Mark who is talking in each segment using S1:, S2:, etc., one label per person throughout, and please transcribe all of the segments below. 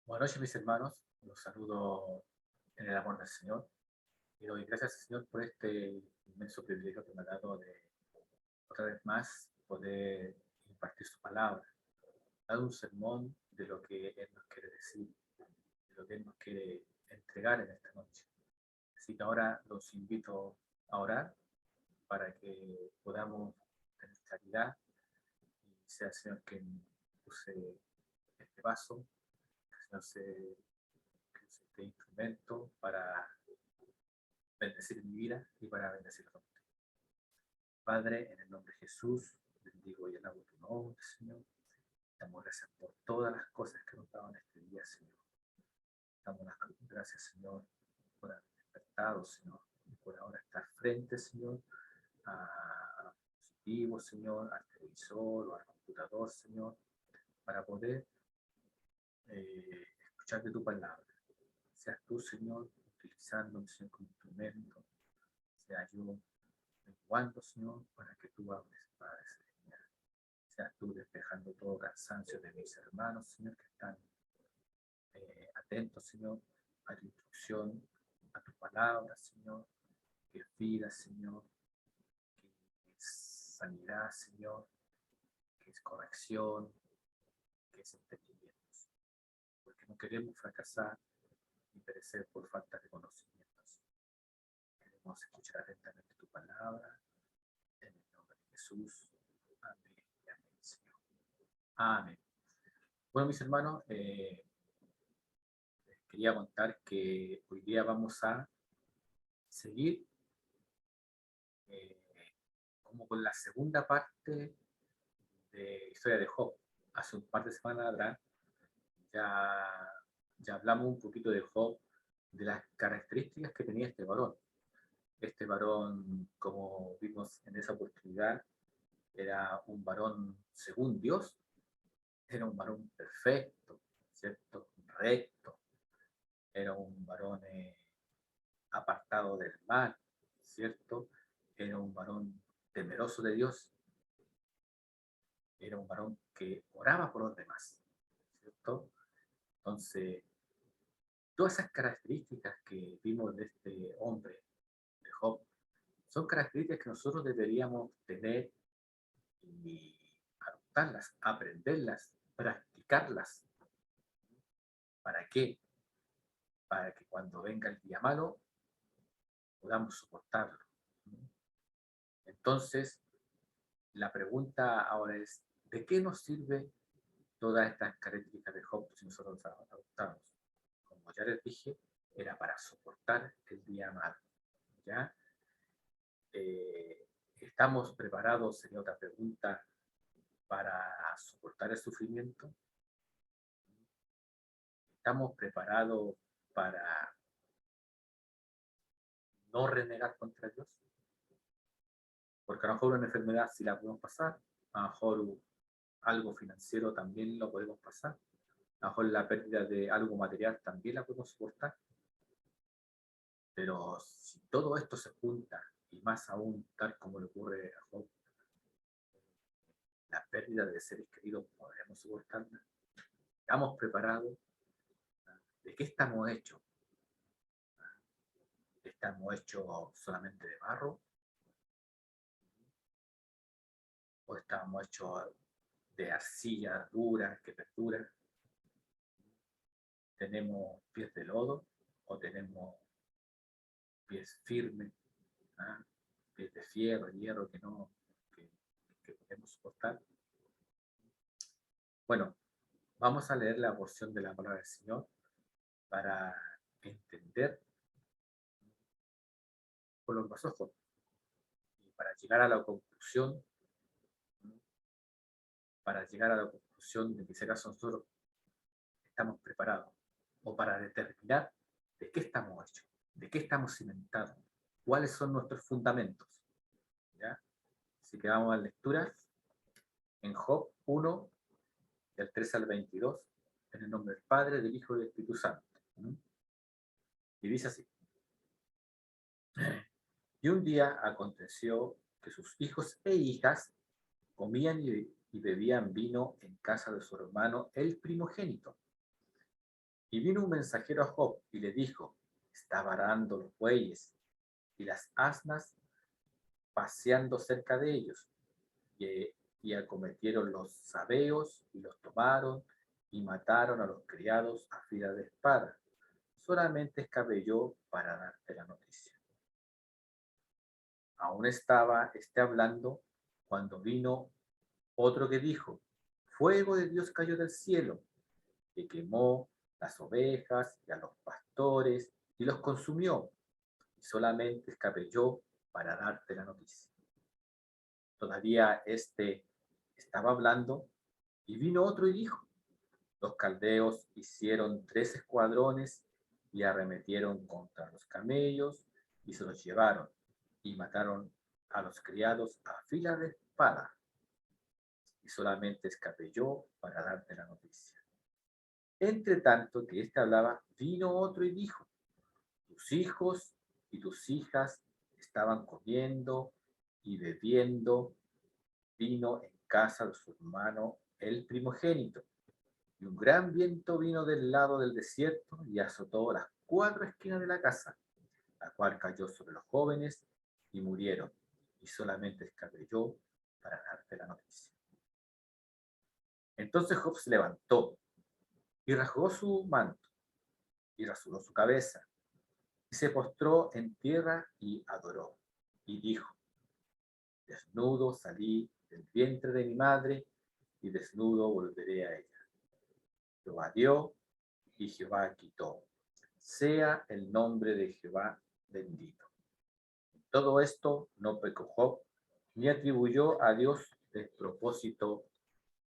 S1: Buenas noches, mis hermanos. Los saludo en el amor del Señor y doy gracias al Señor por este inmenso privilegio que me ha dado de otra vez más poder impartir su palabra, dar un sermón de lo que Él nos quiere decir, de lo que Él nos quiere entregar en esta noche. Así que ahora los invito a orar para que podamos tener claridad y sea el Señor quien use este vaso, que el Señor se que use este instrumento para bendecir mi vida y para bendecir a todos. Padre, en el nombre de Jesús, bendigo y alabo tu nombre, Señor. Damos gracias por todas las cosas que nos daban este día, Señor. Damos las gracias, Señor, por haber despertado, Señor, y por ahora estar frente, Señor, a los dispositivos, Señor, al televisor o al computador, Señor, para poder escuchar de tu palabra. Seas tú, Señor, utilizándome, Señor, como instrumento, sea yo menguando, Señor, para que tú hables, Padre Celestial. Seas tú despejando todo cansancio de mis hermanos, Señor, que están atentos, Señor, a tu instrucción, a tu palabra, Señor, que es vida, Señor, que es sanidad, Señor, que es corrección, que es entendimiento. Porque no queremos fracasar ni perecer por falta de conocimientos. Queremos escuchar atentamente tu palabra, en el nombre de Jesús. Amén y amén, Señor. Amén. Bueno, mis hermanos, les quería contar que hoy día vamos a seguir eh, como con la segunda parte de Historia de Job. Hace un par de semanas atrás ya, ya hablamos un poquito de Job, de las características que tenía este varón. Este varón, como vimos en esa oportunidad, era un varón según Dios, era un varón perfecto, ¿cierto? Recto, era un varón apartado del mal, ¿cierto? Era un varón temeroso de Dios, era un varón que oraba por los demás, ¿cierto? Entonces, todas esas características que vimos de este hombre, de Job, son características que nosotros deberíamos tener y adoptarlas, aprenderlas, practicarlas. ¿Para qué? Para que cuando venga el día malo podamos soportarlo. Entonces, la pregunta ahora es, ¿de qué nos sirve todas estas características de Job si nosotros las adoptamos? Como ya les dije, era para soportar el día malo. ¿Ya? ¿Estamos preparados, sería otra pregunta, para soportar el sufrimiento? ¿Estamos preparados para no renegar contra Dios? Porque a lo mejor una enfermedad sí la podemos pasar, a lo mejor algo financiero también lo podemos pasar, a lo mejor la pérdida de algo material también la podemos soportar, pero si todo esto se junta, y más aún tal como le ocurre a Job, la pérdida de seres queridos, podemos soportarla. ¿Estamos preparados? ¿De qué estamos hechos? ¿Estamos hechos solamente de barro? ¿O estamos hechos de arcilla dura que perdura? ¿Tenemos pies de lodo o tenemos pies firmes, ¿ah? Pies de fierro, hierro que no que, que podemos soportar? Bueno, vamos a leer la porción de la palabra del Señor para entender por los ojos y para llegar a la conclusión, para llegar a la conclusión de que si acaso nosotros estamos preparados o para determinar de qué estamos hechos, de qué estamos cimentados, cuáles son nuestros fundamentos. ¿Ya? Así que vamos a lecturas en Job 1, del 13 al 22, en el nombre del Padre, del Hijo y del Espíritu Santo. Y dice así: y un día aconteció que sus hijos e hijas comían y bebían vino en casa de su hermano, el primogénito. Y vino un mensajero a Job y le dijo, estaba arando los bueyes y las asnas paseando cerca de ellos, y, y acometieron los sabeos y los tomaron y mataron a los criados a fila de espada. Solamente escapé yo para darte la noticia. Aún estaba hablando cuando vino otro que dijo, fuego de Dios cayó del cielo, que quemó las ovejas y a los pastores y los consumió. Y solamente escapé yo para darte la noticia. Todavía estaba hablando y vino otro y dijo, los caldeos hicieron 3 escuadrones y arremetieron contra los camellos y se los llevaron y mataron a los criados a fila de espada. Y solamente escapé yo para darte la noticia. Entre tanto que hablaba, vino otro y dijo, tus hijos y tus hijas estaban comiendo y bebiendo vino en casa de su hermano el primogénito. Y un gran viento vino del lado del desierto y azotó las 4 esquinas de la casa, la cual cayó sobre los jóvenes y murieron. Y solamente escapé yo para darte la noticia. Entonces Job se levantó y rasgó su manto y rasuró su cabeza y se postró en tierra y adoró. Y dijo, desnudo salí del vientre de mi madre y desnudo volveré a ella. Jehová dio y Jehová quitó. Sea el nombre de Jehová bendito. Todo esto no pecó Job, ni atribuyó a Dios despropósito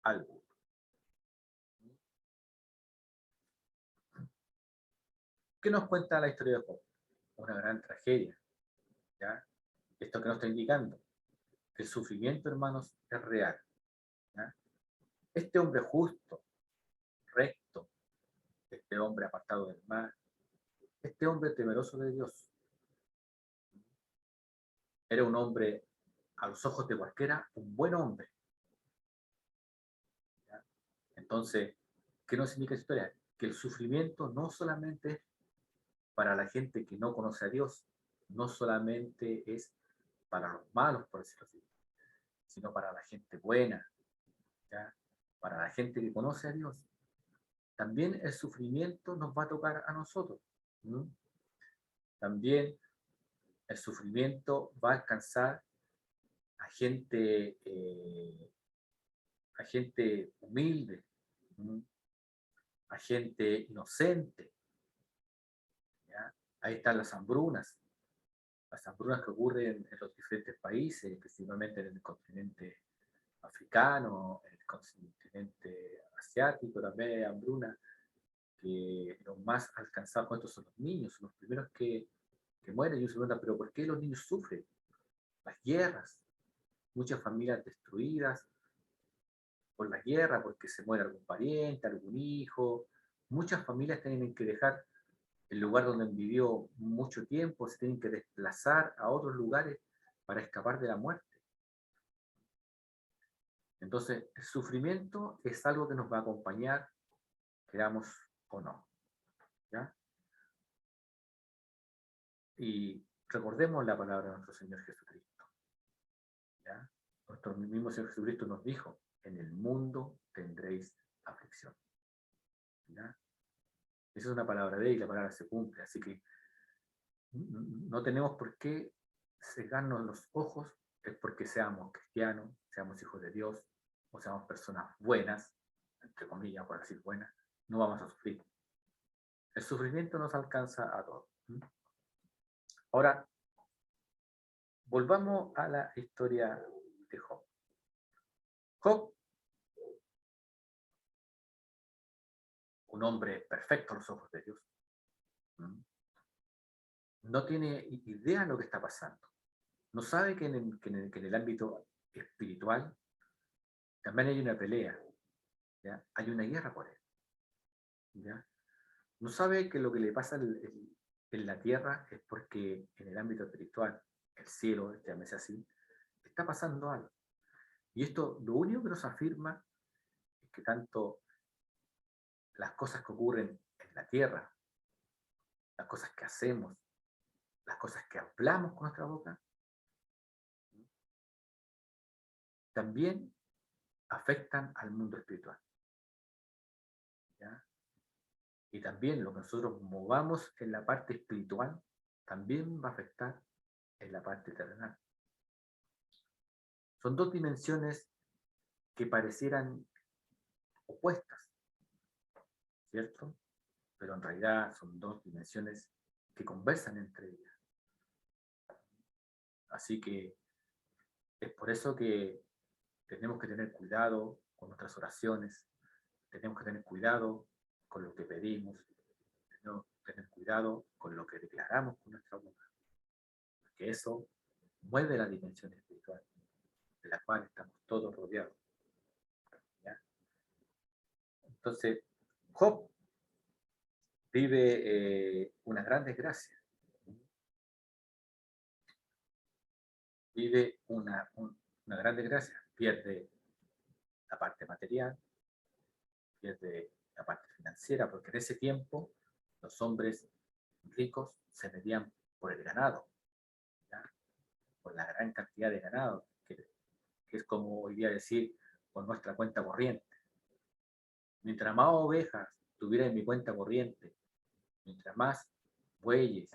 S1: alguno. ¿Qué nos cuenta la historia de Job? Una gran tragedia. ¿Ya? Esto que nos está indicando, que el sufrimiento, hermanos, es real. ¿Ya? Este hombre justo, recto, este hombre apartado del mal, este hombre temeroso de Dios, era un hombre, a los ojos de cualquiera, un buen hombre. ¿Ya? Entonces, ¿qué nos indica esta historia? Que el sufrimiento no solamente es para la gente que no conoce a Dios, no solamente es para los malos, por decirlo así, sino para la gente buena, ¿ya? Para la gente que conoce a Dios. También el sufrimiento nos va a tocar a nosotros. ¿Mm? También el sufrimiento va a alcanzar a gente humilde, ¿mm? A gente inocente. ¿Ya? Ahí están las hambrunas que ocurren en los diferentes países, principalmente en el continente africano, en el continente asiático, también hay hambruna, que los más alcanzados con estos son los niños, son los primeros que mueren. Y uno se pregunta, ¿pero por qué los niños sufren? Las guerras, muchas familias destruidas por la guerra, porque se muere algún pariente, algún hijo. Muchas familias tienen que dejar el lugar donde vivió mucho tiempo, se tienen que desplazar a otros lugares para escapar de la muerte. Entonces, el sufrimiento es algo que nos va a acompañar, queramos o no. ¿Ya? Y recordemos la palabra de nuestro Señor Jesucristo. ¿Ya? Nuestro mismo Señor Jesucristo nos dijo, en el mundo tendréis aflicción. ¿Ya? Esa es una palabra de él y la palabra se cumple. Así que no tenemos por qué cegarnos los ojos, es porque seamos cristianos, seamos hijos de Dios, o seamos personas buenas, entre comillas, por decir buenas, no vamos a sufrir. El sufrimiento nos alcanza a todos. Ahora, volvamos a la historia de Job. Job, un hombre perfecto a los ojos de Dios, no tiene idea de lo que está pasando. No sabe que en el ámbito espiritual también hay una pelea, ¿ya? Hay una guerra por él. ¿Ya? No sabe que lo que le pasa en la tierra es porque en el ámbito espiritual, el cielo, llámese así, está pasando algo. Y esto lo único que nos afirma es que tanto las cosas que ocurren en en la tierra, las cosas que hacemos, las cosas que hablamos con nuestra boca, también afectan al mundo espiritual. ¿Ya? Y también lo que nosotros movamos en la parte espiritual también va a afectar en la parte terrenal. Son dos dimensiones que parecieran opuestas, ¿cierto? Pero en realidad son dos dimensiones que conversan entre ellas. Así que es por eso que tenemos que tener cuidado con nuestras oraciones, tenemos que tener cuidado con lo que pedimos, tenemos que tener cuidado con lo que declaramos con nuestra boca, porque eso mueve la dimensión espiritual de la cual estamos todos rodeados. ¿Ya? Entonces, Job vive una gran desgracia, vive una gran desgracia, pierde la parte material, pierde la parte financiera, porque en ese tiempo los hombres ricos se medían por el ganado, ¿ya? Por la gran cantidad de ganado, que es como hoy día decir por nuestra cuenta corriente. Mientras más ovejas tuviera en mi cuenta corriente, mientras más bueyes,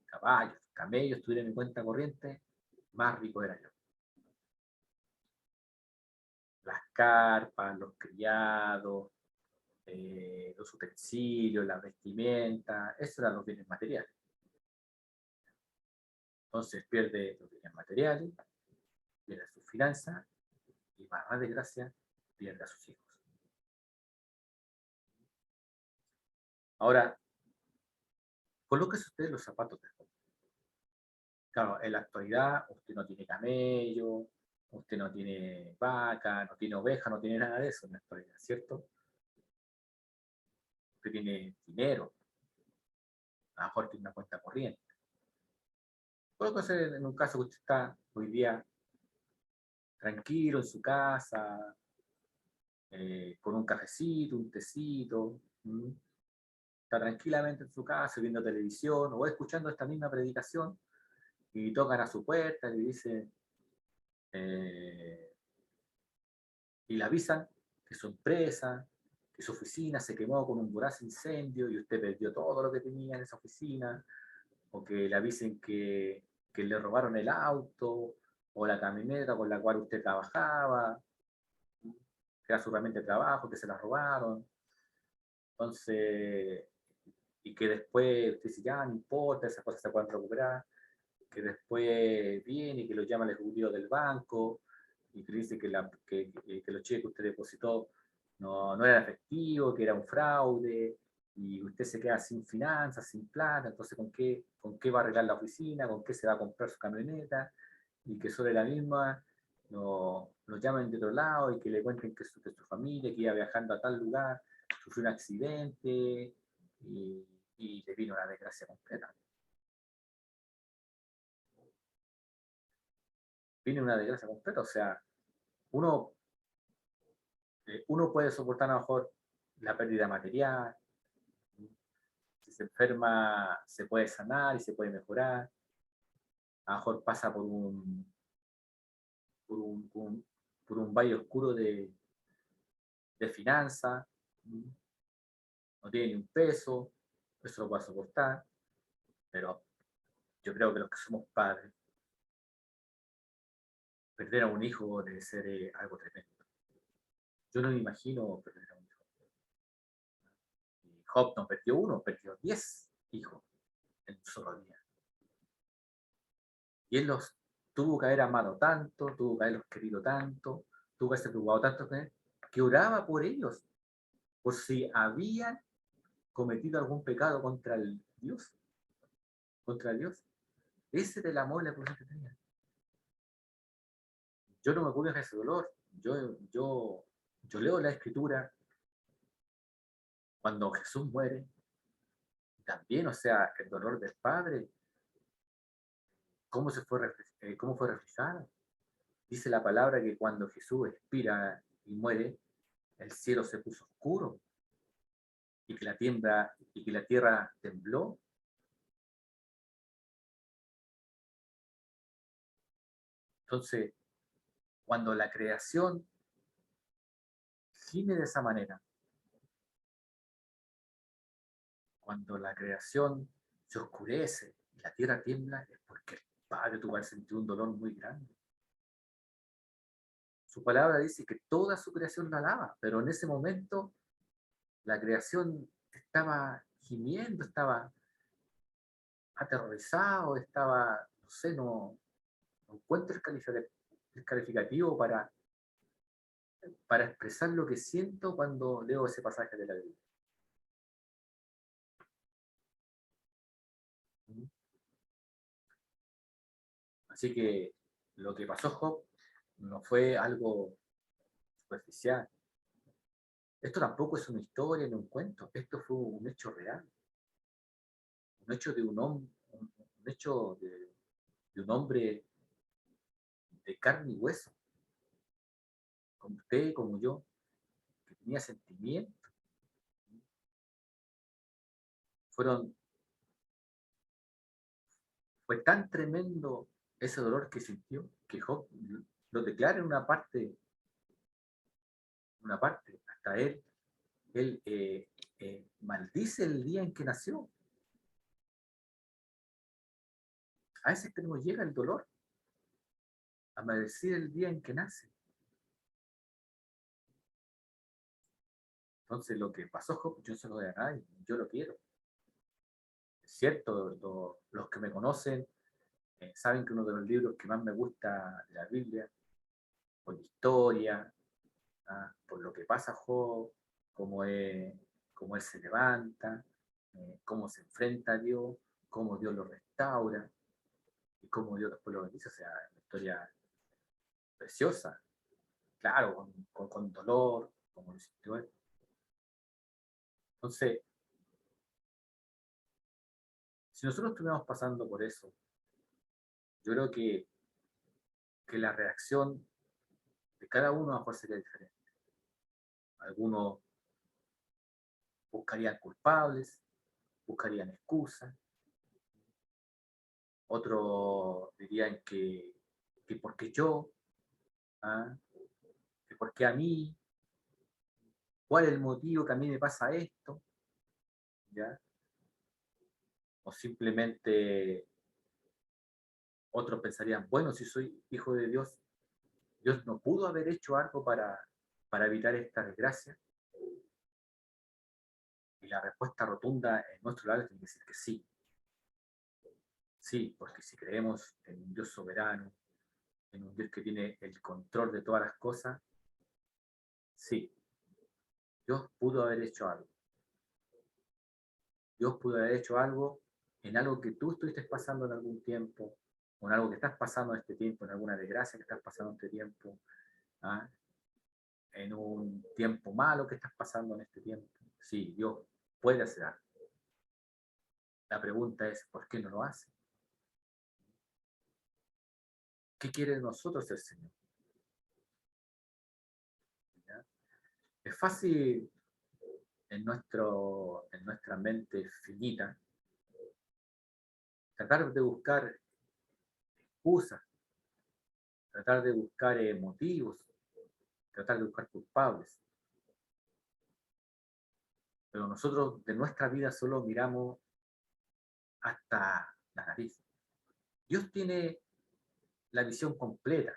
S1: caballos, camellos tuviera en mi cuenta corriente, más rico era yo. Las carpas, los criados, los utensilios, la vestimenta, esos eran los bienes materiales. Entonces pierde los bienes materiales, pierde sus finanzas y para más desgracia pierde a sus hijos. Ahora, colóquese usted los zapatos de Job. Claro, en la actualidad usted no tiene camello, usted no tiene vaca, no tiene oveja, no tiene nada de eso en la actualidad, ¿cierto? Usted tiene dinero, a lo mejor tiene una cuenta corriente. Puede ser en un caso que usted está hoy día tranquilo en su casa, con un cafecito, un tecito, está tranquilamente en su casa viendo televisión o escuchando esta misma predicación y tocan a su puerta y le dicen, y le avisan que su empresa, que su oficina se quemó con un voraz incendio y usted perdió todo lo que tenía en esa oficina, o que le avisen que le robaron el auto o la camioneta con la cual usted trabajaba, que era su herramienta de trabajo, que se la robaron. Entonces, y que después usted dice, ya no importa, esas cosas se pueden recuperar, que después viene y que lo llama el ejecutivo del banco y que dice que los cheques que usted depositó no eran efectivos, que era un fraude, y usted se queda sin finanzas, sin plata, entonces ¿con qué va a arreglar la oficina? ¿Con qué se va a comprar su camioneta? Y que sobre la misma lo llamen de otro lado y que le cuenten que su familia, que iba viajando a tal lugar, sufrió un accidente y le vino una desgracia completa. Viene una desgracia completa, o sea, uno, uno puede soportar a lo mejor la pérdida material, si se enferma se puede sanar y se puede mejorar, a lo mejor pasa por un valle oscuro de finanzas, no tiene ni un peso, eso lo puede soportar, pero yo creo que los que somos padres, perder a un hijo debe ser algo tremendo. Yo no me imagino perder a un hijo. Y Job no perdió uno, perdió 10 hijos en un solo día. Y él los tuvo que haber amado tanto, tuvo que haberlos querido tanto, tuvo que haberse preocupado tanto de él, que oraba por ellos, por si habían cometido algún pecado contra el Dios, contra Dios. Ese era el amor y la cruz que tenía. Yo no me acuerdo de ese dolor. Yo leo la escritura cuando Jesús muere, también, o sea, el dolor del Padre, cómo fue reflejado. Dice la palabra que cuando Jesús expira y muere, el cielo se puso oscuro. y que la tierra tembló. Entonces, cuando la creación gime de esa manera, cuando la creación se oscurece y la tierra tiembla, es porque el Padre tuvo que sentir un dolor muy grande. Su palabra dice que toda su creación la alaba, pero en ese momento la creación estaba gimiendo, estaba aterrorizado, estaba, no sé, no encuentro el calificativo para expresar lo que siento cuando leo ese pasaje de la Biblia. Así que lo que pasó Job no fue algo superficial. Esto tampoco es una historia ni un cuento, esto fue un hecho real, un hecho de un hombre, un hecho de un hombre de carne y hueso, como usted, como yo, que tenía sentimientos. Fueron, fue tan tremendo ese dolor que sintió que Job lo declara en una parte, hasta él maldice el día en que nació. A ese extremo llega el dolor, a maldecir el día en que nace. Entonces lo que pasó Job, yo se lo doy a nadie, yo lo quiero. Es cierto, los que me conocen saben que uno de los libros que más me gusta de la Biblia, por la historia, por lo que pasa Job, cómo, cómo él se levanta, cómo se enfrenta a Dios, cómo Dios lo restaura y cómo Dios después lo bendice. O sea, una historia preciosa, claro, con dolor, como lo sintió él. Entonces, si nosotros estuviéramos pasando por eso, yo creo que la reacción de cada uno a lo mejor sería diferente. Algunos buscarían culpables, buscarían excusas, otros dirían que porque yo, ¿ah? Que porque a mí, cuál es el motivo que a mí me pasa esto, ¿ya? O simplemente otros pensarían, bueno, si soy hijo de Dios, Dios no pudo haber hecho algo para evitar esta desgracia. Y la respuesta rotunda en nuestro lado tiene que decir que sí. Sí, porque si creemos en un Dios soberano, en un Dios que tiene el control de todas las cosas, sí, Dios pudo haber hecho algo. Dios pudo haber hecho algo en algo que tú estuviste pasando en algún tiempo, o en algo que estás pasando en este tiempo, en alguna desgracia que estás pasando en este tiempo, ¿ah? En un tiempo malo que estás pasando en este tiempo. Sí, Dios puede hacer algo. La pregunta es, ¿por qué no lo hace? ¿Qué quiere de nosotros el Señor? ¿Ya? Es fácil en nuestra mente finita tratar de buscar excusas, tratar de buscar motivos, tratar de buscar culpables. Pero nosotros de nuestra vida solo miramos hasta la nariz. Dios tiene la visión completa,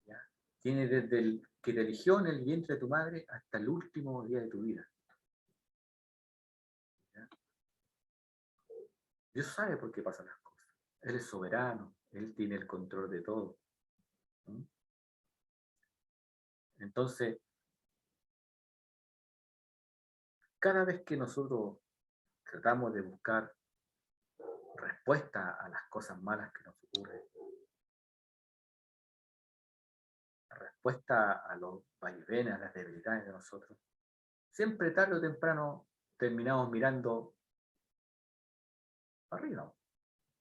S1: ¿ya? Tiene desde el que te eligió en el vientre de tu madre hasta el último día de tu vida. ¿Ya? Dios sabe por qué pasan las cosas. Él es soberano, Él tiene el control de todo. ¿Mm? Entonces, cada vez que nosotros tratamos de buscar respuesta a las cosas malas que nos ocurren, respuesta a los vaivenes, a las debilidades de nosotros, siempre tarde o temprano terminamos mirando para arriba,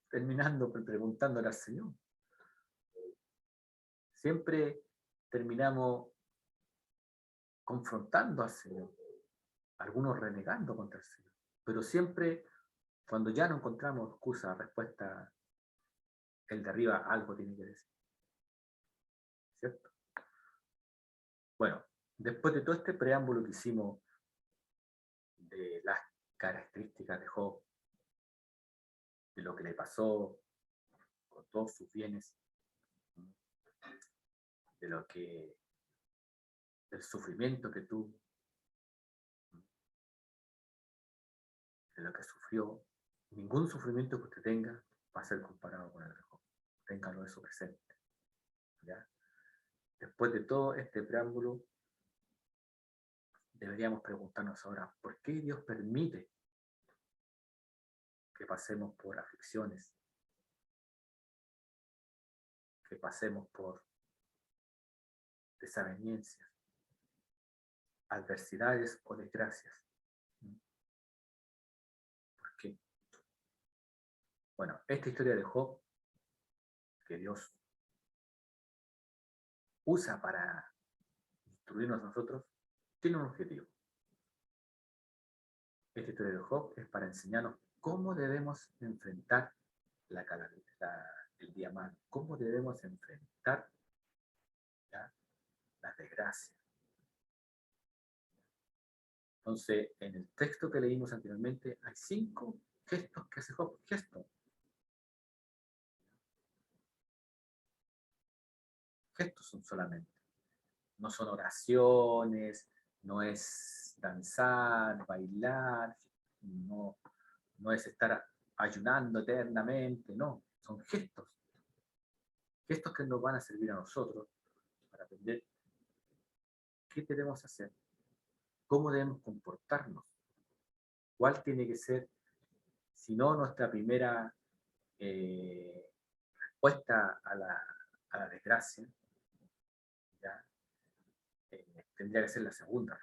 S1: terminando preguntándole al Señor. Siempre terminamos confrontando al Señor. algunos renegando contra el Señor. Pero siempre, cuando ya no encontramos excusa, respuesta, el de arriba algo tiene que decir. ¿Cierto? Bueno, después de todo este preámbulo que hicimos de las características de Job, de lo que le pasó con todos sus bienes, de lo que, del sufrimiento que tuvo, de lo que sufrió, ningún sufrimiento que usted tenga va a ser comparado con el de Job. Téngalo eso presente. ¿Ya? Después de todo este preámbulo, deberíamos preguntarnos ahora, ¿por qué Dios permite que pasemos por aflicciones, que pasemos por desavenencias, adversidades o desgracias? ¿Por qué? Bueno, esta historia de Job, que Dios usa para instruirnos a nosotros, tiene un objetivo. Esta historia de Job es para enseñarnos cómo debemos enfrentar el día malo, cómo debemos enfrentar, ¿ya?, las desgracias. Entonces, en el texto que leímos anteriormente, hay 5 gestos que hace Job. Gestos son solamente. No son oraciones, no es danzar, bailar, no, no es estar ayunando eternamente, no. Son gestos. Gestos que nos van a servir a nosotros para aprender qué debemos hacer, cómo debemos comportarnos, cuál tiene que ser, si no nuestra primera respuesta a la desgracia, ¿ya? Tendría que ser la segunda.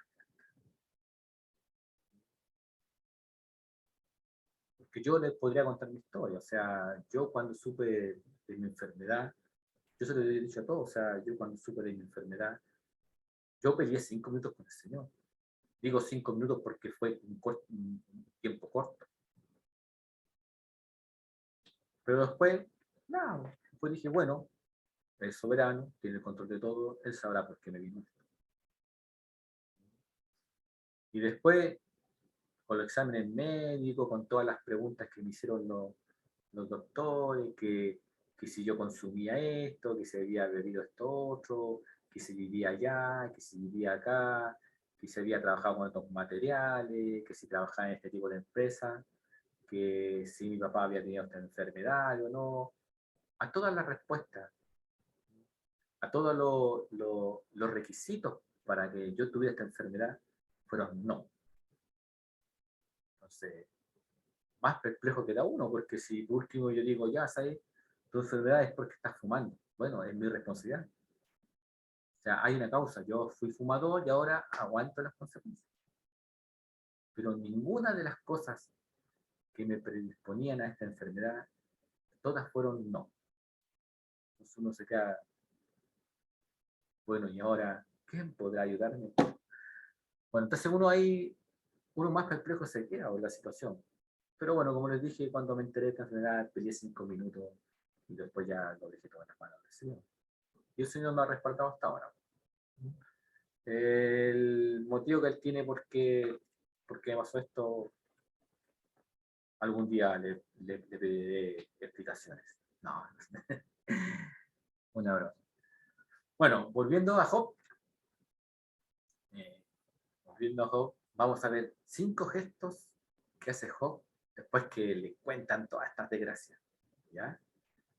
S1: Porque yo les podría contar mi historia, o sea, yo cuando supe de mi enfermedad, yo se lo he dicho a todos, o sea, yo cuando supe de mi enfermedad, yo peleé 5 minutos con el Señor. Digo 5 minutos porque fue un tiempo corto. Pero después, nada, después dije, bueno, el soberano tiene el control de todo, él sabrá por qué me vino esto. Y después, con los exámenes médicos, con todas las preguntas que me hicieron los doctores, que si yo consumía esto, que si había bebido esto otro, que si vivía allá, que si vivía acá, que si había trabajado con estos materiales, que si trabajaba en este tipo de empresa, que si mi papá había tenido esta enfermedad o no. A todas las respuestas, a todos los requisitos para que yo tuviera esta enfermedad, fueron no. Entonces, más perplejo queda uno, porque si por último yo digo, ya, ¿sabes? Tu enfermedad es porque estás fumando. Bueno, es mi responsabilidad. O sea, hay una causa. Yo fui fumador y ahora aguanto las consecuencias. Pero ninguna de las cosas que me predisponían a esta enfermedad, todas fueron no. Entonces uno se queda, bueno, ¿y ahora quién podrá ayudarme? Bueno, entonces uno más perplejo se queda por la situación. Pero bueno, como les dije, cuando me enteré de esta enfermedad, peleé 5 minutos y después ya lo dejé todo en las manos del Señor. Y el Señor me ha respaldado hasta ahora. El motivo que él tiene por qué pasó esto, algún día le pediré explicaciones. No, una broma. Bueno, eh, volviendo a Job, vamos a ver 5 gestos que hace Job después que le cuentan todas estas desgracias. ¿Ya?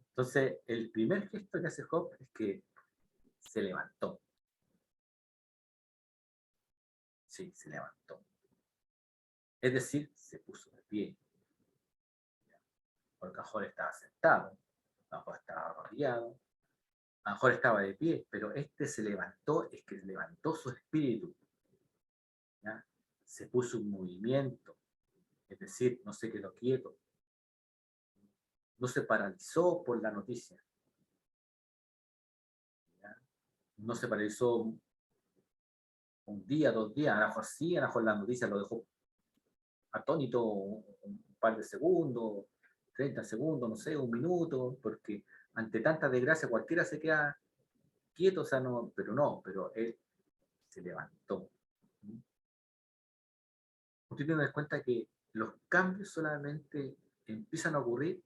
S1: Entonces, el primer gesto que hace Job es que se levantó. Sí, se levantó. Es decir, se puso de pie. Porque a lo mejor estaba sentado, a lo mejor estaba arrodillado, a lo mejor estaba de pie, pero este se levantó, es que levantó su espíritu. ¿Ya? Se puso en movimiento, es decir, no se quedó quieto, no se paralizó por la noticia, ¿ya? No se paralizó un día, 2 días, a lo mejor sí, a lo mejor la noticia lo dejó atónito un par de segundos, 30 segundos, no sé, un minuto, porque ante tanta desgracia cualquiera se queda quieto, o sea, no, pero él se levantó. Usted tiene que dar cuenta que los cambios solamente empiezan a ocurrir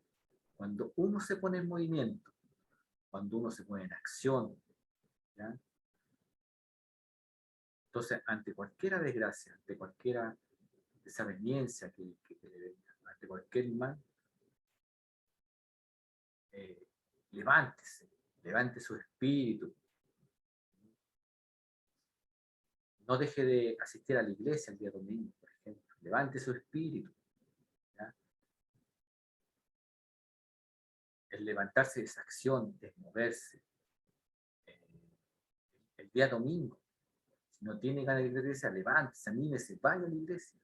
S1: cuando uno se pone en movimiento, cuando uno se pone en acción, ¿ya? Entonces, ante cualquier desgracia, ante cualquier desaveniencia que le venga, ante cualquier mal, eh, levántese, levante su espíritu, no deje de asistir a la iglesia el día domingo, por ejemplo, levante su espíritu, ¿ya? El levantarse es acción, es moverse. Eh, el día domingo, si no tiene ganas de ir a la iglesia, levántese, anímese, vaya a la iglesia.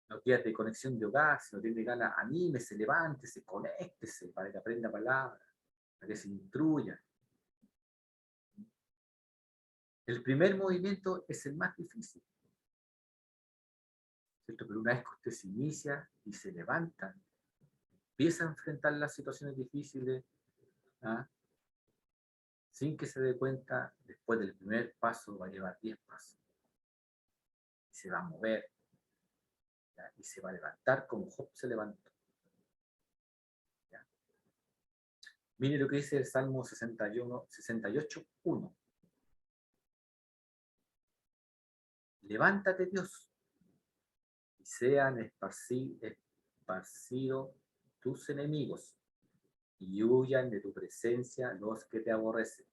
S1: Los días de conexión de hogar, si no tiene ganas, anímese, levántese, conéctese para que aprenda palabras, para que se instruya. El primer movimiento es el más difícil, ¿cierto? Pero una vez que usted se inicia y se levanta, empieza a enfrentar las situaciones difíciles, ¿ah? Sin que se dé cuenta, después del primer paso va a llevar 10 pasos. Y se va a mover, ¿ya? Y se va a levantar como Job se levantó, ¿ya? Mire lo que dice el Salmo 68:1. Levántate, Dios, y sean esparcidos tus enemigos, y huyan de tu presencia los que te aborrecen.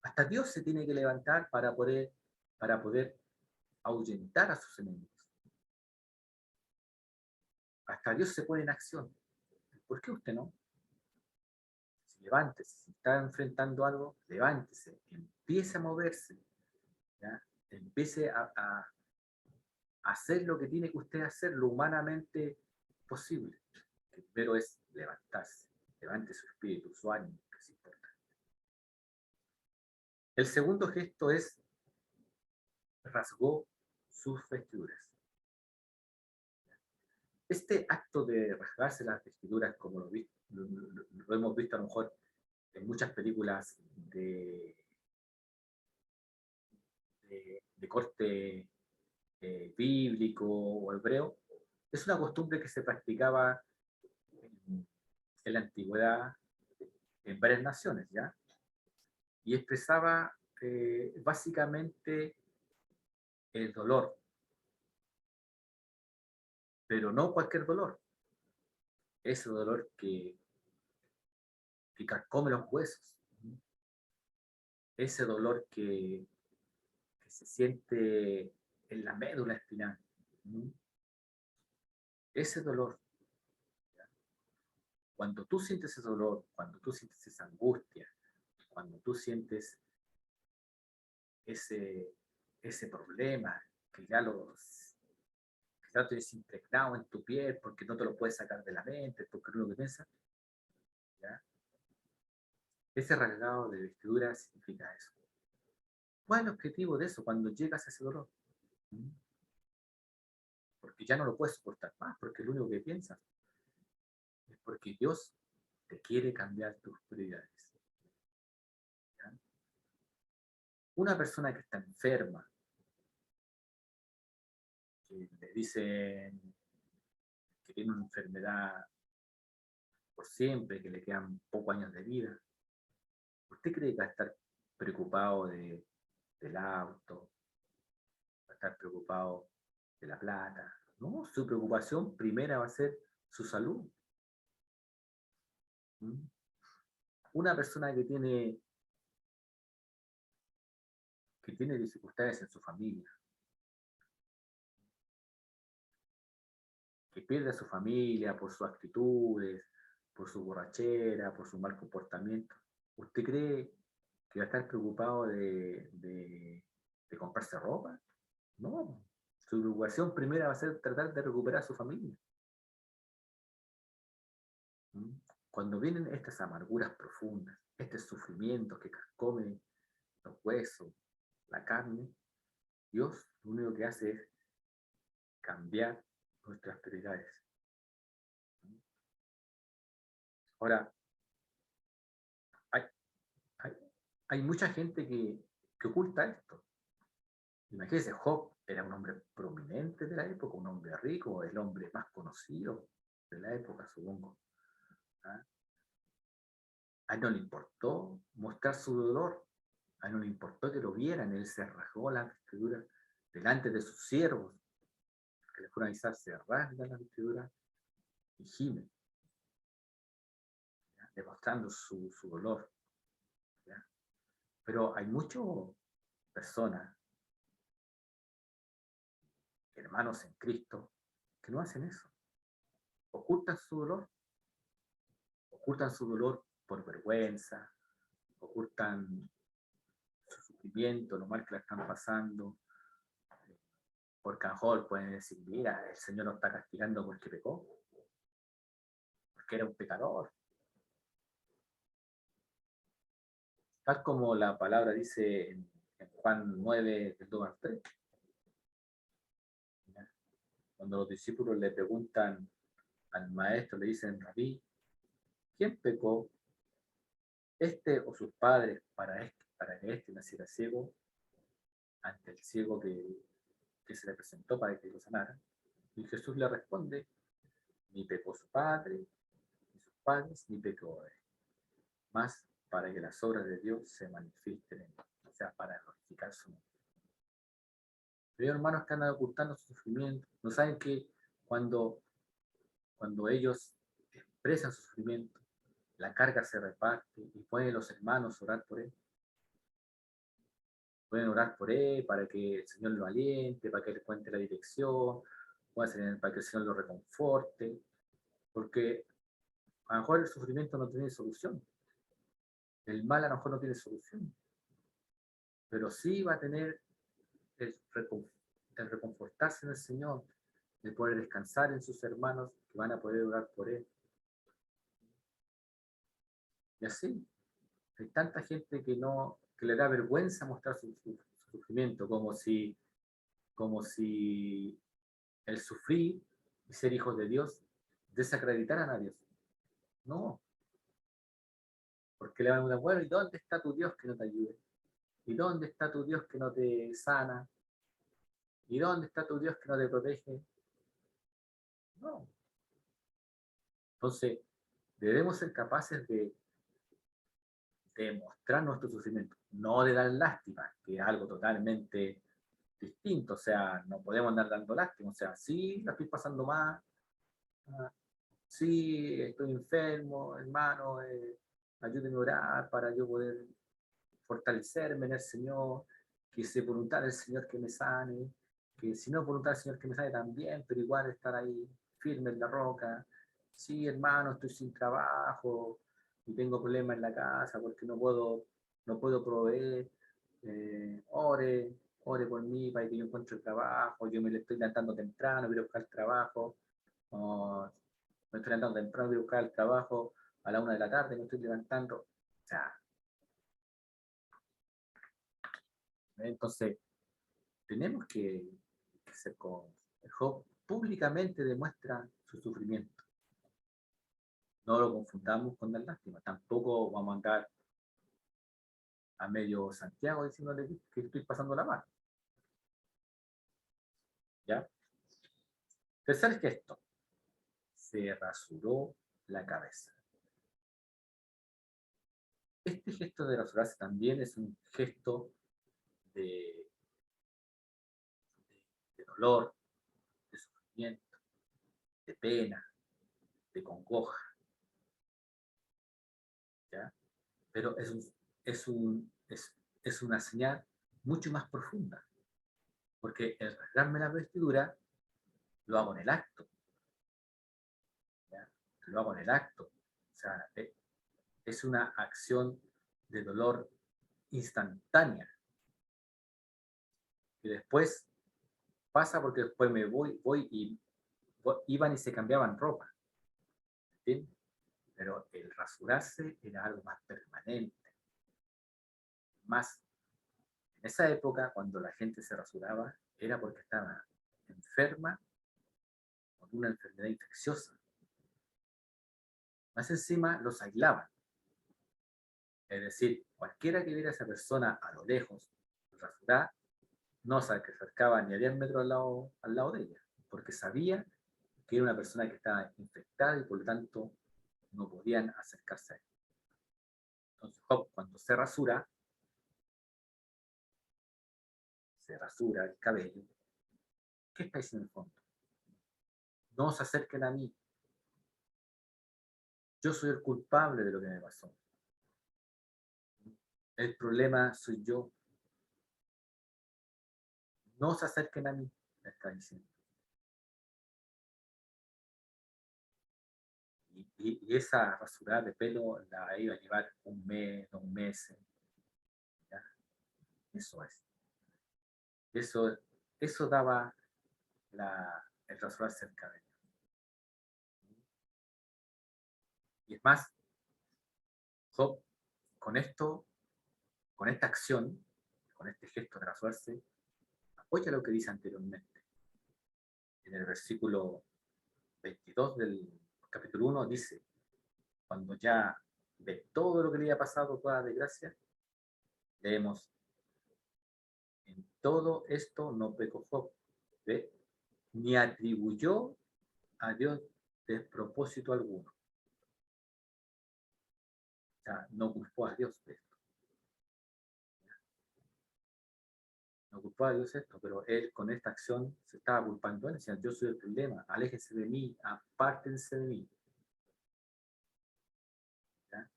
S1: Hasta Dios se tiene que levantar para poder ahuyentar a sus enemigos. Hasta Dios se pone en acción. ¿Por qué usted no? Levántese, si está enfrentando algo, levántese, empiece a moverse, ¿ya? Empiece a hacer lo que tiene que usted hacer lo humanamente posible. El primero es levantarse, levante su espíritu, su ánimo, que es importante. El segundo gesto es rasgó sus vestiduras. Este acto de rasgarse las vestiduras, como lo hemos visto a lo mejor en muchas películas de corte bíblico o hebreo, es una costumbre que se practicaba en la antigüedad en varias naciones, ¿ya? Y expresaba básicamente el dolor, pero no cualquier dolor, ese dolor que carcome los huesos, ese dolor que se siente en la médula espinal, ese dolor. Cuando tú sientes ese dolor, cuando tú sientes esa angustia, cuando tú sientes ese, ese problema que ya lo tienes impregnado en tu piel porque no te lo puedes sacar de la mente, porque no lo que piensas, ¿ya? Ese rasgado de vestidura significa eso. ¿Cuál es el objetivo de eso cuando llegas a ese dolor? Porque ya no lo puedes soportar más, porque lo único que piensas es porque Dios te quiere cambiar tus prioridades, ¿ya? Una persona que está enferma, que le dicen que tiene una enfermedad por siempre, que le quedan pocos años de vida, ¿usted cree que va a estar preocupado del auto, va a estar preocupado de la plata? No, su preocupación primera va a ser su salud. ¿Mm? Una persona que tiene dificultades en su familia, que pierde a su familia por sus actitudes, por su borrachera, por su mal comportamiento, ¿usted cree que va a estar preocupado de comprarse ropa? No, su preocupación primera va a ser tratar de recuperar a su familia. ¿Mm? Cuando vienen estas amarguras profundas, este sufrimiento que carcome los huesos, la carne, Dios lo único que hace es cambiar nuestras prioridades. Ahora, hay, hay, hay mucha gente que oculta esto. Imagínense, Job era un hombre prominente de la época, un hombre rico, el hombre más conocido de la época, supongo. ¿Ah? A él no le importó mostrar su dolor, a él no le importó que lo vieran, él se rasgó la vestidura delante de sus siervos, que le fueron a avisar, se rasga la vestidura y gime, ¿ya? Demostrando su dolor. ¿Ya? Pero hay muchas personas, hermanos en Cristo, que no hacen eso. Ocultan su dolor por vergüenza, ocultan su sufrimiento, lo mal que la están pasando, porque a lo mejor pueden decir, mira, el Señor nos está castigando porque pecó, porque era un pecador. Tal como la palabra dice en Juan 9, del 2 al 3. Cuando los discípulos le preguntan al maestro, le dicen, Rabí, ¿quién pecó? ¿Este o sus padres para que este naciera ciego ante el ciego que se le presentó para que lo sanara? Y Jesús le responde, ni pecó su padre, ni sus padres, ni pecó él, más para que las obras de Dios se manifiesten en él, o sea, para glorificar su nombre. Pero hay hermanos que andan ocultando su sufrimiento, no saben que cuando, cuando ellos expresan su sufrimiento, la carga se reparte y pueden los hermanos orar por él. Pueden orar por él para que el Señor lo aliente, para que le cuente la dirección, para que el Señor lo reconforte, porque a lo mejor el sufrimiento no tiene solución, el mal a lo mejor no tiene solución, pero sí va a tener el, el reconfortarse en el Señor, de poder descansar en sus hermanos que van a poder orar por él. Y así, hay tanta gente que le da vergüenza mostrar su sufrimiento, como si el sufrir y ser hijos de Dios desacreditaran a Dios. No, porque le van a decir, bueno, ¿y dónde está tu Dios que no te ayude? ¿Y dónde está tu Dios que no te sana? ¿Y dónde está tu Dios que no te protege? No. Entonces, debemos ser capaces de mostrar nuestro sufrimiento, no de dar lástima, que es algo totalmente distinto. O sea, no podemos andar dando lástima. O sea, sí, la estoy pasando mal, sí, estoy enfermo, hermano, ayúdenme a orar para yo poder fortalecerme en el Señor, que sea voluntad del Señor que me sane, que si no es voluntad del Señor que me sane también, pero igual estar ahí firme en la roca. Sí, hermano, estoy sin trabajo y tengo problemas en la casa porque no puedo proveer. Ore por mí para que yo encuentre el trabajo. Yo me le estoy levantando temprano, quiero buscar el trabajo. O me estoy levantando temprano, quiero buscar el trabajo a la 1 de la tarde, me estoy levantando. O sea, entonces, tenemos que ser con Job públicamente demuestra su sufrimiento. No lo confundamos con la lástima. Tampoco vamos a andar a medio Santiago diciéndole que estoy pasando la mano. ¿Ya? Tercer gesto. Se rasuró la cabeza. Este gesto de rasurarse también es un gesto de, de dolor, de sufrimiento, de pena, de congoja. ¿Ya? Pero es una señal mucho más profunda, porque el rasgarme la vestidura lo hago en el acto, ¿ya? Lo hago en el acto, o sea, es una acción de dolor instantánea, y después pasa porque después me voy y iban y se cambiaban ropa, ¿sí? Pero el rasurarse era algo más permanente, más En esa época, cuando la gente se rasuraba, era porque estaba enferma con una enfermedad infecciosa. Más encima, los aislaban. Es decir, cualquiera que viera a esa persona a lo lejos, rasurada, no se acercaba ni a 10 metros al lado de ella, porque sabía que era una persona que estaba infectada y por lo tanto no podían acercarse a él. Entonces Job, cuando se rasura el cabello, ¿qué está diciendo en el fondo? No se acerquen a mí. Yo soy el culpable de lo que me pasó. El problema soy yo. No se acerquen a mí, me está diciendo. Y esa rasurada de pelo la iba a llevar un mes, 2 meses. ¿Ya? Eso es. Eso daba el rasurarse el cabello. Y es más, Job, con esto, con esta acción, con este gesto de rasurarse, apoya lo que dice anteriormente. En el versículo 22 del capítulo 1 dice, cuando ya ve todo lo que le había pasado, toda la desgracia, leemos, en todo esto no pecó Job, ¿ve? Ni atribuyó a Dios despropósito alguno. O sea, no culpó a Dios de esto. No culpó a Dios esto, pero él con esta acción se estaba culpando a él. Decía, yo soy el problema, aléjense de mí, apártense de mí. ¿Ya?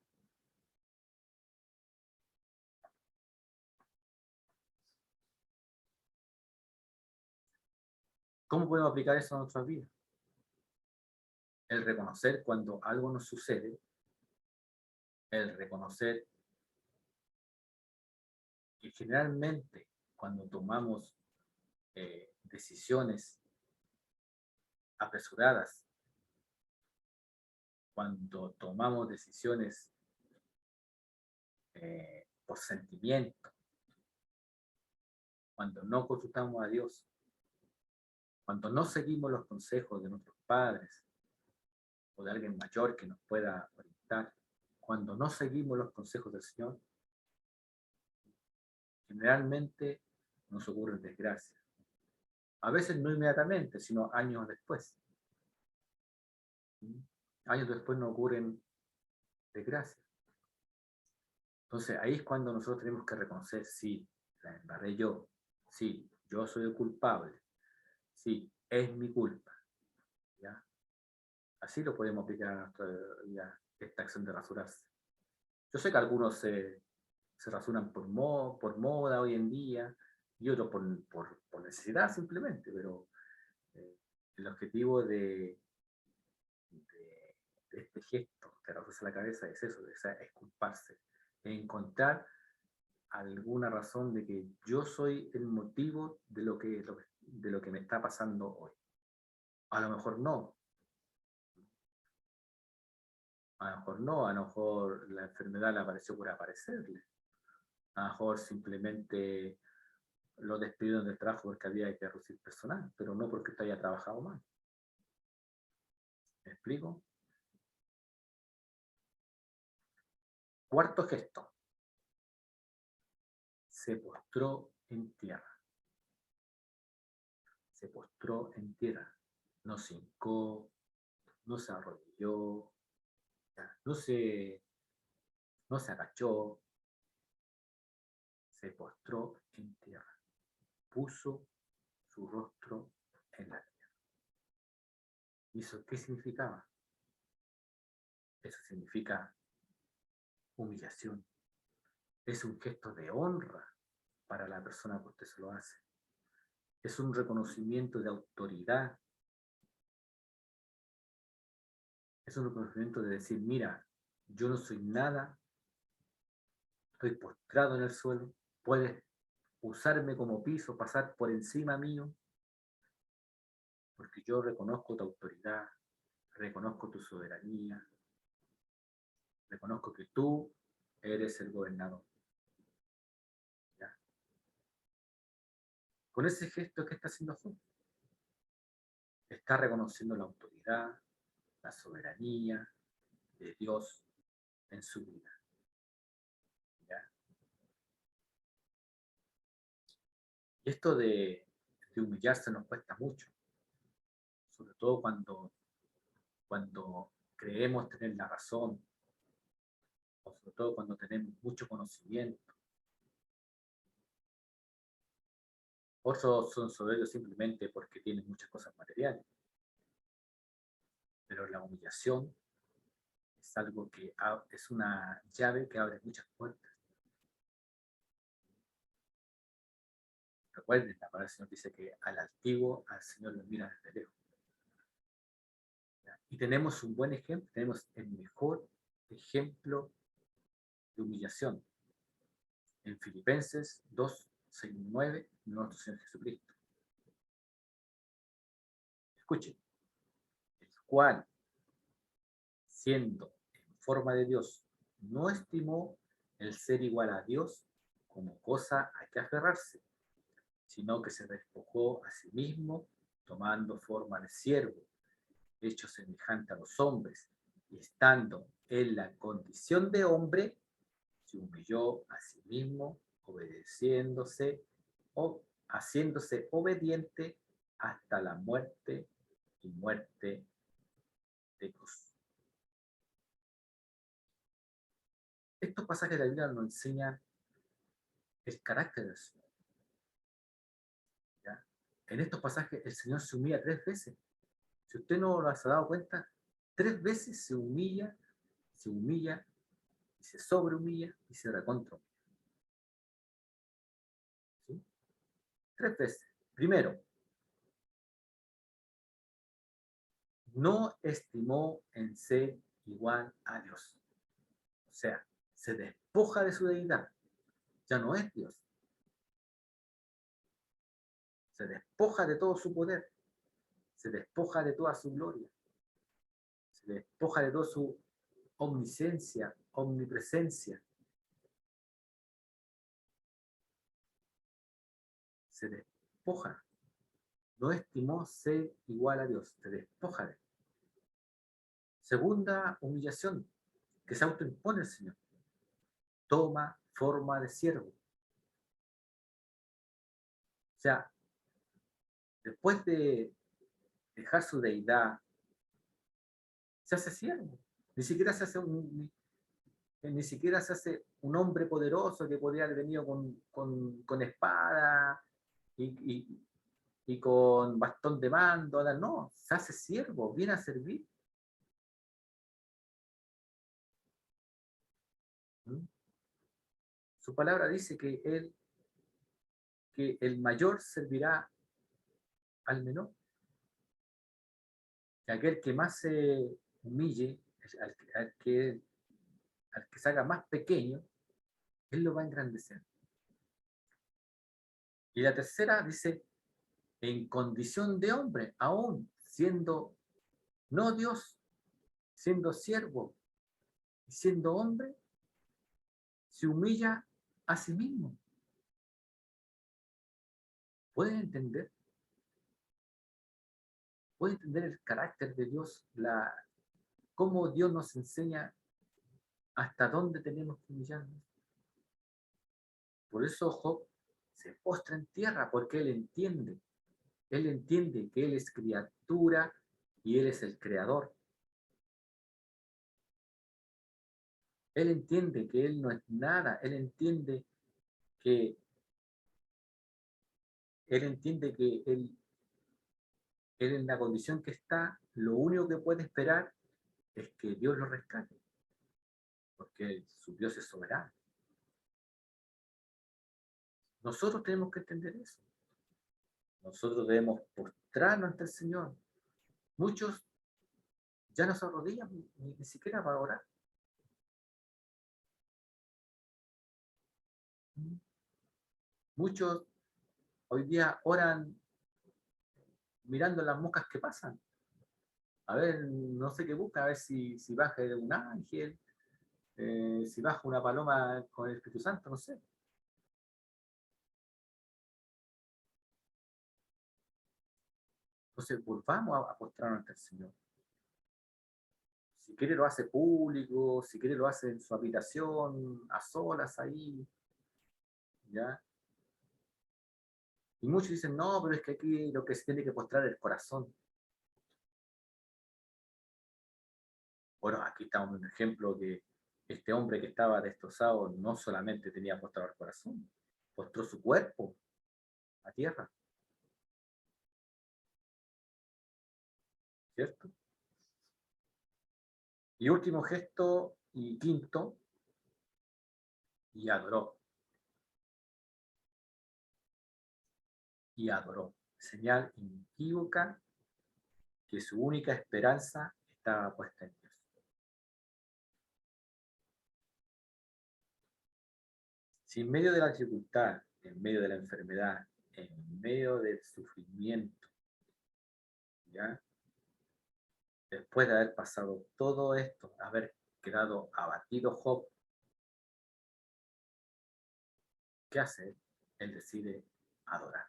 S1: ¿Cómo podemos aplicar eso a nuestras vidas? El reconocer cuando algo nos sucede, el reconocer que generalmente cuando tomamos decisiones apresuradas, cuando tomamos decisiones por sentimiento, cuando no consultamos a Dios, cuando no seguimos los consejos de nuestros padres o de alguien mayor que nos pueda orientar, cuando no seguimos los consejos del Señor, generalmente nos ocurren desgracias. A veces no inmediatamente, sino años después. Años después nos ocurren desgracias. Entonces ahí es cuando nosotros tenemos que reconocer, sí, la embarré yo, sí, yo soy el culpable, sí, es mi culpa. ¿Ya? Así lo podemos aplicar a nuestra vida, esta acción de rasurarse. Yo sé que algunos se rasuran por moda hoy en día y otros por necesidad simplemente, pero el objetivo de este gesto de rasurarse la cabeza es eso, es culparse, es encontrar alguna razón de que yo soy el motivo de lo que me está pasando hoy. A lo mejor no, a lo mejor no, a lo mejor la enfermedad le apareció por aparecerle, a lo mejor simplemente lo despidieron del trabajo porque había que reducir personal, pero no porque usted haya trabajado mal. ¿Me explico? Cuarto gesto, se postró en tierra. Se postró en tierra. No se hincó, no se arrodilló, no se agachó, se postró en tierra. Puso su rostro en la tierra. ¿Y eso qué significaba? Eso significa humillación. Es un gesto de honra para la persona que usted se lo hace. Es un reconocimiento de autoridad. Es un reconocimiento de decir, mira, yo no soy nada, estoy postrado en el suelo, puedes usarme como piso, pasar por encima mío, porque yo reconozco tu autoridad, reconozco tu soberanía, reconozco que tú eres el gobernador. ¿Ya? Con ese gesto, ¿qué está haciendo Job? Está reconociendo la autoridad, la soberanía de Dios en su vida. ¿Ya? Y esto de humillarse nos cuesta mucho, sobre todo cuando creemos tener la razón, o sobre todo cuando tenemos mucho conocimiento. Otros son soberbios simplemente porque tienen muchas cosas materiales, pero la humillación es algo que es una llave que abre muchas puertas. Recuerden, la palabra del Señor dice que al altivo, al Señor lo mira desde lejos. ¿Ya? Y tenemos un buen ejemplo, tenemos el mejor ejemplo de humillación en Filipenses 2, 6, 9, nuestro Señor Jesucristo. Escuchen, el cual, siendo en forma de Dios, no estimó el ser igual a Dios como cosa a que aferrarse, sino que se despojó a sí mismo, tomando forma de siervo, hecho semejante a los hombres, y estando en la condición de hombre, se humilló a sí mismo, obedeciéndose o haciéndose obediente hasta la muerte y muerte de cruz. Estos pasajes de la Biblia nos enseñan el carácter del Señor. ¿Ya? En estos pasajes el Señor se humilla 3 veces. Si usted no lo ha dado cuenta, 3 veces se humilla, y se sobrehumilla y se recontra. ¿Sí? 3 veces. Primero, no estimó en ser igual a Dios. O sea, se despoja de su deidad. Ya no es Dios. Se despoja de todo su poder. Se despoja de toda su gloria. Se despoja de toda su omnisciencia, omnipresencia. Se despoja. No estimó ser igual a Dios. Se despoja de él. Segunda humillación, que se autoimpone el Señor. Toma forma de siervo. O sea, después de dejar su deidad, se hace siervo. Ni siquiera se hace ni siquiera se hace un hombre poderoso que podría haber venido con espada y, y con bastón de mando. No, se hace siervo, viene a servir. ¿Mm? Su palabra dice que el mayor servirá al menor, que aquel que más se humille, al que se haga más pequeño, él lo va a engrandecer. Y la tercera dice, en condición de hombre, aún siendo no Dios, siendo siervo y siendo hombre, se humilla a sí mismo. ¿Pueden entender? ¿Pueden entender el carácter de Dios? Cómo Dios nos enseña hasta dónde tenemos que humillarnos. Por eso Job se postra en tierra, porque él entiende que él es criatura y él es el creador. Él entiende que él no es nada, que él entiende que él en la condición que está, lo único que puede esperar es que Dios lo rescate, porque su Dios es soberano. Nosotros tenemos que entender eso. Nosotros debemos postrarnos ante el Señor. Muchos ya no se arrodillan ni siquiera para orar. Muchos hoy día oran mirando las moscas que pasan. A ver, no sé qué busca, a ver si baja un ángel, si baja una paloma con el Espíritu Santo, no sé. Entonces, volvamos a postrarnos ante el Señor. Si quiere lo hace público, si quiere lo hace en su habitación, a solas ahí, ¿ya? Y muchos dicen, no, pero es que aquí lo que se tiene que postrar es el corazón. Bueno, aquí estamos en un ejemplo que este hombre que estaba destrozado no solamente tenía postrado el corazón, postró su cuerpo a tierra, ¿cierto? Y último gesto y quinto, y adoró, y adoró. Señal inequívoca que su única esperanza estaba puesta en Dios. Si en medio de la dificultad, en medio de la enfermedad, en medio del sufrimiento, ¿ya? Después de haber pasado todo esto, haber quedado abatido Job, ¿qué hace él? Él decide adorar.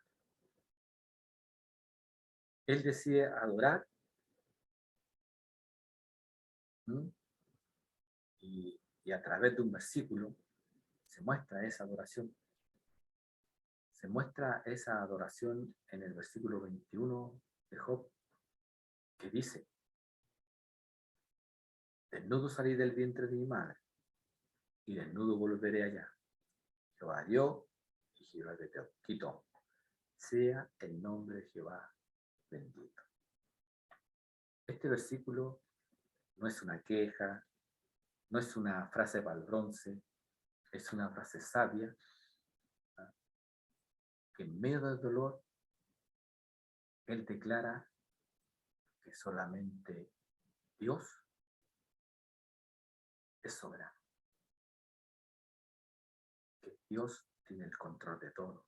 S1: Él decide adorar, ¿m? Y a través de un versículo se muestra esa adoración. Se muestra esa adoración en el versículo 21 de Job, que dice, desnudo salí del vientre de mi madre, y desnudo volveré allá. Jehová dio, y Jehová quitó. Sea el nombre de Jehová bendito. Este versículo no es una queja, no es una frase para el bronce, es una frase sabia, ¿ah? Que en medio del dolor, él declara que solamente Dios es soberano, que Dios tiene el control de todo,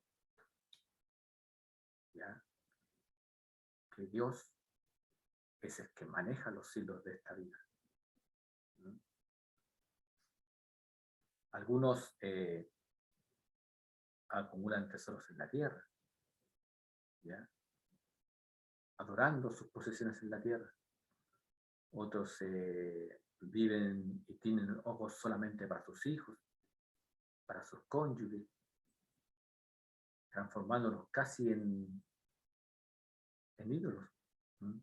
S1: ¿ya? Que Dios es el que maneja los hilos de esta vida. ¿Mm? Algunos acumulan tesoros en la tierra, ¿ya? Adorando sus posesiones en la tierra. Otros viven y tienen ojos solamente para sus hijos, para sus cónyuges, transformándolos casi en ídolos. ¿Mm?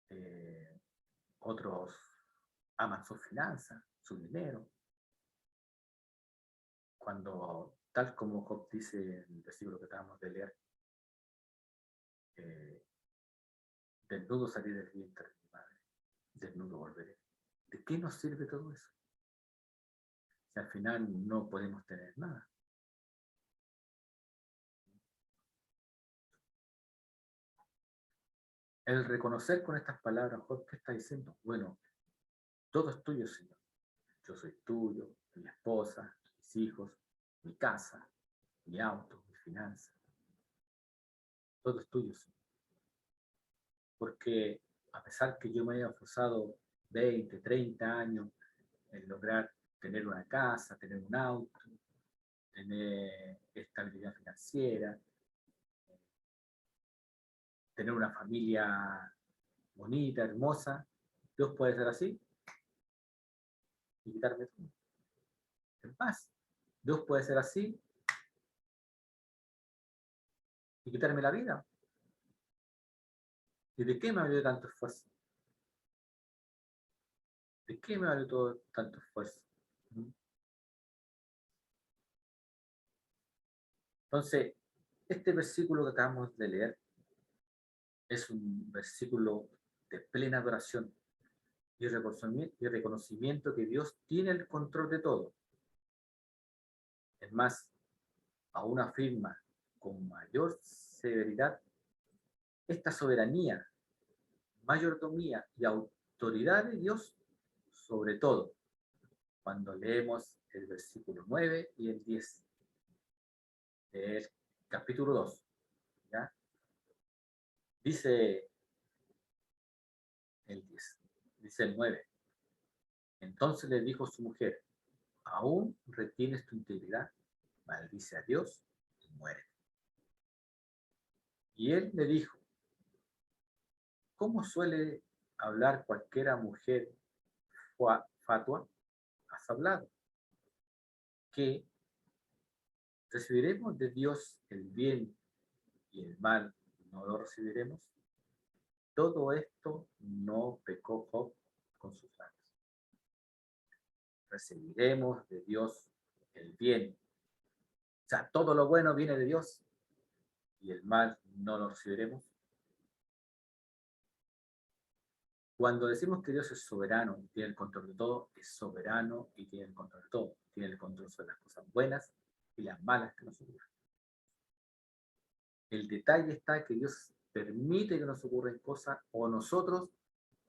S1: Eh, Otros aman sus finanzas, su dinero, cuando, tal como Job dice en el versículo que acabamos de leer, eh, desnudo salí del vientre de mi madre, desnudo volveré. ¿De qué nos sirve todo eso? Si al final no podemos tener nada. El reconocer con estas palabras, Job, ¿qué está diciendo? Bueno, todo es tuyo, Señor. Yo soy tuyo, mi esposa, mis hijos, mi casa, mi auto, mi finanzas. Todo es tuyo, Señor. Porque a pesar que yo me haya esforzado 20, 30 años en lograr tener una casa, tener un auto, tener estabilidad financiera, tener una familia bonita, hermosa, Dios puede ser así y quitarme todo. En paz. Dios puede ser así y quitarme la vida. ¿Y de qué me valió tanto esfuerzo? ¿De qué me valió todo tanto esfuerzo? Entonces, este versículo que acabamos de leer es un versículo de plena adoración y reconocimiento que Dios tiene el control de todo. Es más, aún afirma con mayor severidad esta soberanía, mayordomía y autoridad de Dios sobre todo, cuando leemos el versículo 9 y el 10 del capítulo 2. ¿Ya? Dice el 10, dice el 9. Entonces le dijo su mujer, ¿aún retienes tu integridad? Maldice a Dios y muere. Y él le dijo, ¿cómo suele hablar cualquiera mujer fatua? Has hablado que recibiremos de Dios el bien y el mal no lo recibiremos. Todo esto no pecó Job con sus labios. Recibiremos de Dios el bien. O sea, todo lo bueno viene de Dios y el mal no lo recibiremos. Cuando decimos que Dios es soberano y tiene el control de todo, es soberano y tiene el control de todo. Tiene el control sobre las cosas buenas y las malas que nos ocurren. El detalle está que Dios permite que nos ocurran cosas o nosotros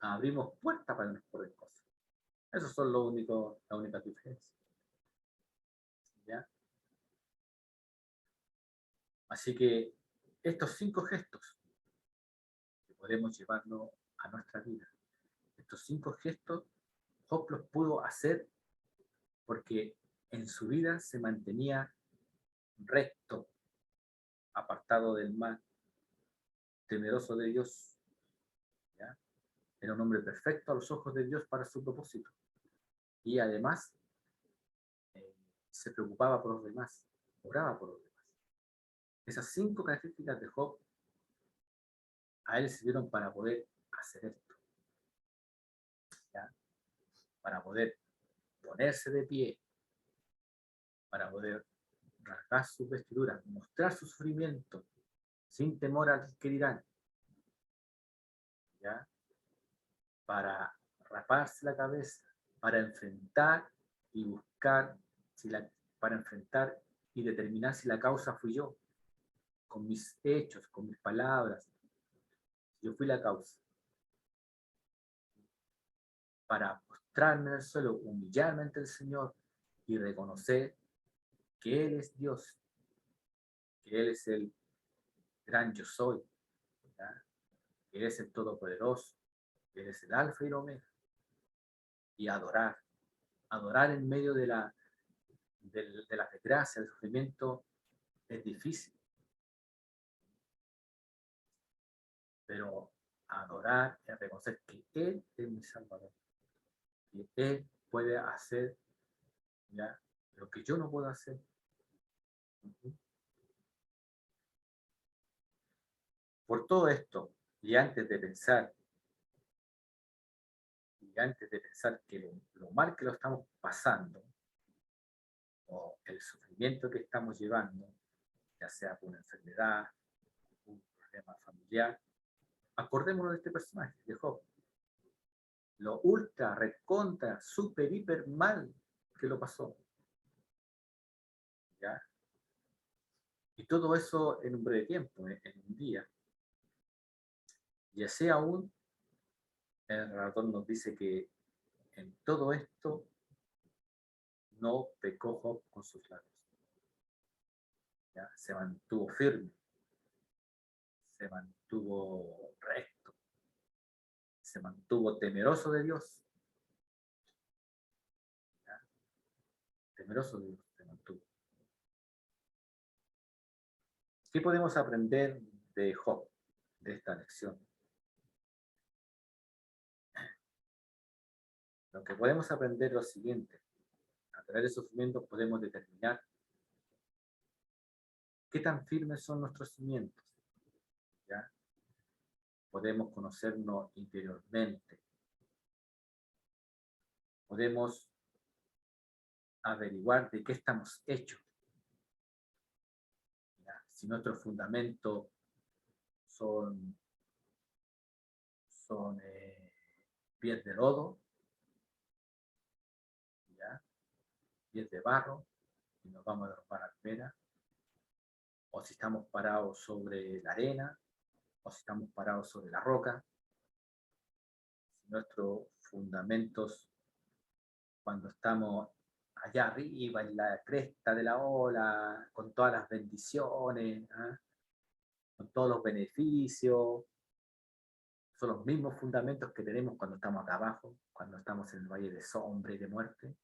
S1: abrimos puertas para que nos ocurran cosas. Esos son la única diferencia. ¿Ya? Así que estos 5 gestos que podemos llevarlo a nuestra vida, estos 5 gestos, Job los pudo hacer porque en su vida se mantenía recto, apartado del mal, temeroso de Dios. ¿Ya? Era un hombre perfecto a los ojos de Dios para su propósito. Y además se preocupaba por los demás, oraba por los demás. Esas 5 características de Job a él sirvieron para poder hacer esto. ¿Ya? Para poder ponerse de pie, para poder rasgar sus vestiduras, mostrar su sufrimiento, sin temor al que dirán, ¿ya? Para raparse la cabeza, para enfrentar y buscar, para enfrentar y determinar si la causa fui yo, con mis hechos, con mis palabras, yo fui la causa, para postrarme en el suelo, humillarme ante el Señor y reconocer que Él es Dios, que Él es el gran yo soy, ¿ya? Que Él es el Todopoderoso, que Él es el Alfa y el Omega, y adorar en medio de la desgracia, del sufrimiento, es difícil, pero adorar es reconocer que Él es mi Salvador, que Él puede hacer, ¿ya?, lo que yo no puedo hacer. Por todo esto, y antes de pensar que lo mal que lo estamos pasando, o el sufrimiento que estamos llevando, ya sea por una enfermedad, un problema familiar, acordémonos de este personaje, de Job. Lo ultra, recontra, super, hiper mal que lo pasó. ¿Ya? Y todo eso en un breve tiempo, en un día. Y así aún, el relator nos dice que en todo esto no pecó Job con sus labios. ¿Ya? Se mantuvo firme, se mantuvo recto, se mantuvo temeroso de Dios. ¿Ya? Temeroso de Dios se mantuvo. ¿Qué podemos aprender de Job, de esta lección? Lo que podemos aprender es lo siguiente. A través del sufrimiento podemos determinar qué tan firmes son nuestros cimientos. ¿Ya? Podemos conocernos interiormente. Podemos averiguar de qué estamos hechos. ¿Ya? Si nuestros fundamentos son pies de lodo, ¿ya?, pies de barro, y nos vamos a derrumbar a la primera, o si estamos parados sobre la arena, o si estamos parados sobre la roca. Si nuestros fundamentos, cuando estamos allá arriba, en la cresta de la ola, con todas las bendiciones, ¿eh?, con todos los beneficios, son los mismos fundamentos que tenemos cuando estamos acá abajo, cuando estamos en el valle de sombra y de muerte.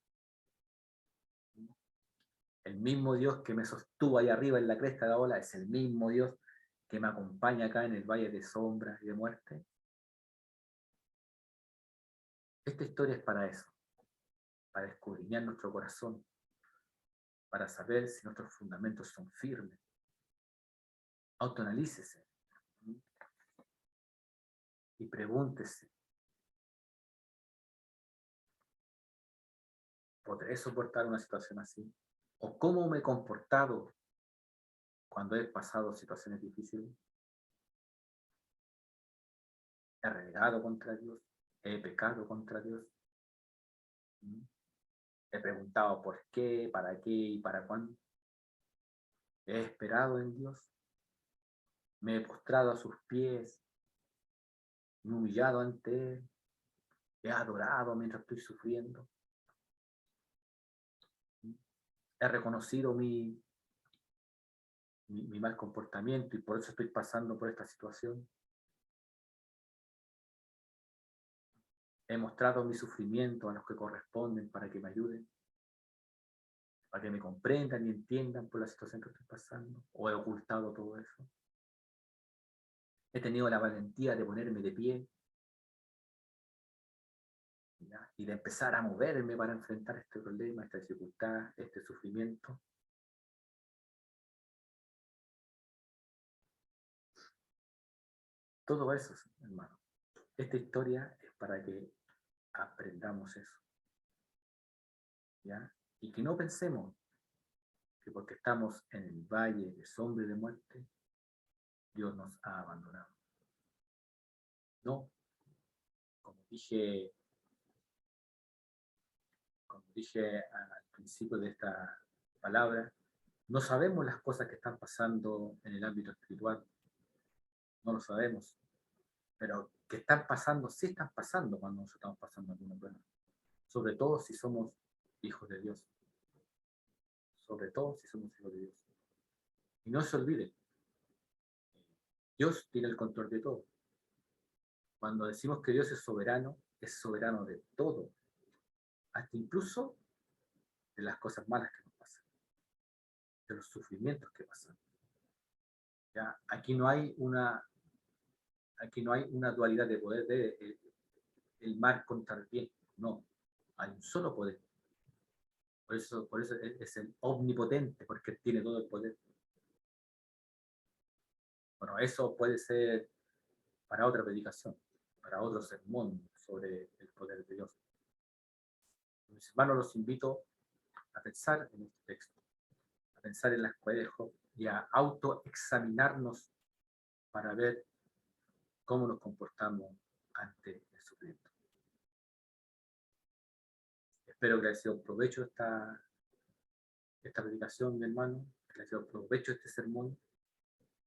S1: El mismo Dios que me sostuvo ahí arriba en la cresta de la ola es el mismo Dios que me acompaña acá en el valle de sombra y de muerte. Esta historia es para eso, para escudriñar nuestro corazón, para saber si nuestros fundamentos son firmes. Autoanalícese y pregúntese, ¿podré soportar una situación así? ¿O cómo me he comportado cuando he pasado situaciones difíciles? ¿He renegado contra Dios? ¿He pecado contra Dios? ¿He preguntado por qué, para qué y para cuándo? ¿He esperado en Dios? ¿Me he postrado a sus pies? ¿Me he humillado ante Él? ¿He adorado mientras estoy sufriendo? ¿He reconocido mi mal comportamiento y por eso estoy pasando por esta situación? ¿He mostrado mi sufrimiento a los que corresponden para que me ayuden? ¿Para que me comprendan y entiendan por la situación que estoy pasando? ¿O he ocultado todo eso? ¿He tenido la valentía de ponerme de pie? ¿Ya? Y de empezar a moverme para enfrentar este problema, esta dificultad, este sufrimiento. Todo eso, hermano. Esta historia es para que aprendamos eso. ¿Ya? Y que no pensemos que porque estamos en el valle de sombra y de muerte, Dios nos ha abandonado. No, como dije al principio de esta palabra, no sabemos las cosas que están pasando en el ámbito espiritual, no lo sabemos, pero que están pasando, sí están pasando cuando nosotros estamos pasando alguna prueba, sobre todo si somos hijos de Dios, sobre todo si somos hijos de Dios. Y no se olvide, Dios tiene el control de todo. Cuando decimos que Dios es soberano de todo, hasta incluso de las cosas malas que nos pasan, de los sufrimientos que pasan. ¿Ya? Aquí no hay una dualidad de poder de el mal contra el bien, no, hay un solo poder. Por eso es el omnipotente, porque tiene todo el poder. Bueno, eso puede ser para otra predicación, para otro sermón sobre el poder de Dios. Mis hermanos, los invito a pensar en este texto, a pensar en las cuales y a autoexaminarnos para ver cómo nos comportamos ante el sufrimiento. Espero que les haya sido provecho esta predicación, mi hermano, que les haya sido provecho este sermón.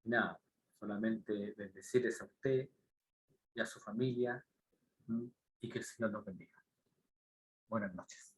S1: Y nada, solamente bendecirles a usted y a su familia, y que el Señor nos bendiga. Buenas noches.